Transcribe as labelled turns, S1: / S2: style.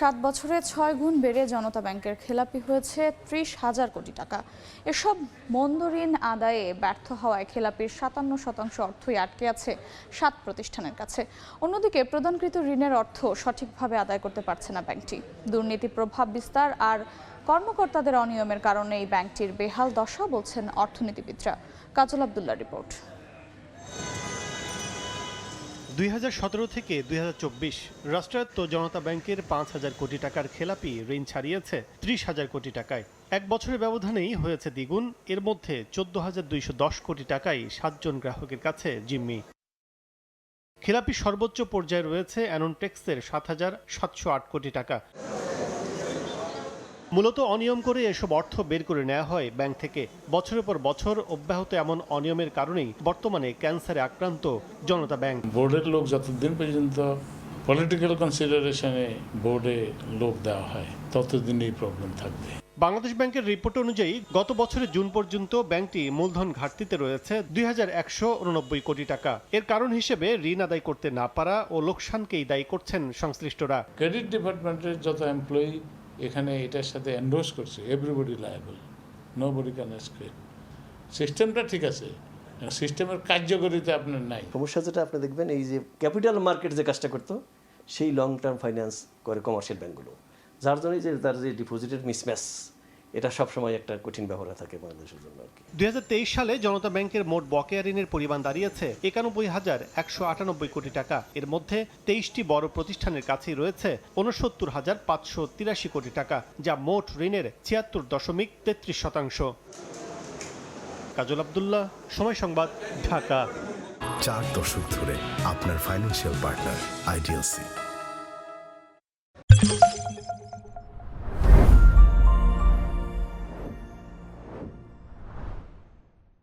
S1: 7 বছরে 6 গুণ বেড়ে জনতা ব্যাংকের খেলাপি হয়েছে 30,000 কোটি টাকা। এসব মন্দ ঋণ আদায়ে ব্যর্থ হওয়ায় খেলাপির 57% অর্থই আটকে আছে 7 প্রতিষ্ঠানের কাছে। অন্যদিকে প্রদানকৃত ঋণের অর্থ সঠিকভাবে আদায় করতে পারছে না ব্যাংকটি। দুর্নীতি প্রভাব বিস্তার আর কর্মকর্তাদের অনিয়মের কারণে এই ব্যাংকটির বেহাল দশা বলছেন অর্থনীতিবিদরা। কাজল আব্দুল্লাহ রিপোর্ট।
S2: 2017 থেকে 2024 রাষ্ট্রায়ত্ত জনতা ব্যাংকের 5,000 কোটি টাকার খেলাপি ঋণ ছাড়িয়েছে 30,000 কোটি টাকায়। এক বছরের ব্যবধানেই হয়েছে দ্বিগুণ। এর মধ্যে 14,210 কোটি টাকাই 7 জন গ্রাহকের কাছে জিম্মি। খেলাপি সর্বোচ্চ পর্যায়ে রয়েছে অ্যানোনটেক্সের 7,708 কোটি টাকা। মূলত অনিয়ম করে এসব অর্থ বের করে নেওয়া হয় ব্যাংক থেকে। বছরের পর বছর অব্যাহত এমন অনিয়মের কারণেই বর্তমানে ক্যান্সারে আক্রান্ত জনতা ব্যাংক।
S3: বোর্ডের লোক যতদিন পর্যন্ত পলিটিক্যাল কনসিডারেশনে বোর্ডে লোক দেওয়া হয় ততদিন এই প্রবলেম থাকবে।
S2: বাংলাদেশ ব্যাংকের রিপোর্ট অনুযায়ী গত বছরের জুন পর্যন্ত ব্যাংকটি মূলধন ঘাটতিতে রয়েছে 2,189 কোটি টাকা। এর কারণ হিসেবে ঋণ আদায় করতে না পারা ও লোকসানকেই দায়ী করছেন সংশ্লিষ্টরা।
S3: ক্রেডিট ডিপার্টমেন্টের যত এমপ্লয়ি এখানে এটার সাথে এন্ডোর্স করছে, everybody liable, nobody can escape. সিস্টেমটা ঠিক আছে, সিস্টেমের কার্যকারিতা আপনার নাই।
S4: সমস্যা যেটা আপনি দেখবেন, এই যে ক্যাপিটাল মার্কেট যে কাজটা করতো সেই লং টার্ম ফাইন্যান্স করে কমার্শিয়াল ব্যাংকগুলো, যার জন্য যে তার যে ডিপোজিটের মিসম্যাচ, এটা সবসময় একটা কঠিন ব্যাপার থাকে বাংলাদেশের জন্য আর কি।
S2: 2023 সালে জনতা ব্যাংকের মোট বকেয়া ঋণের পরিমাণ দাঁড়িয়েছে 91,198 কোটি টাকা। এর মধ্যে 23টি বড় প্রতিষ্ঠানের কাছেই রয়েছে 69,583 কোটি টাকা, যা মোট ঋণের 76.33%। কাজল আব্দুল্লাহ, সময় সংবাদ, ঢাকা।
S5: 4 দশক ধরে আপনার ফাইন্যান্সিয়াল পার্টনার আইডিএলসি।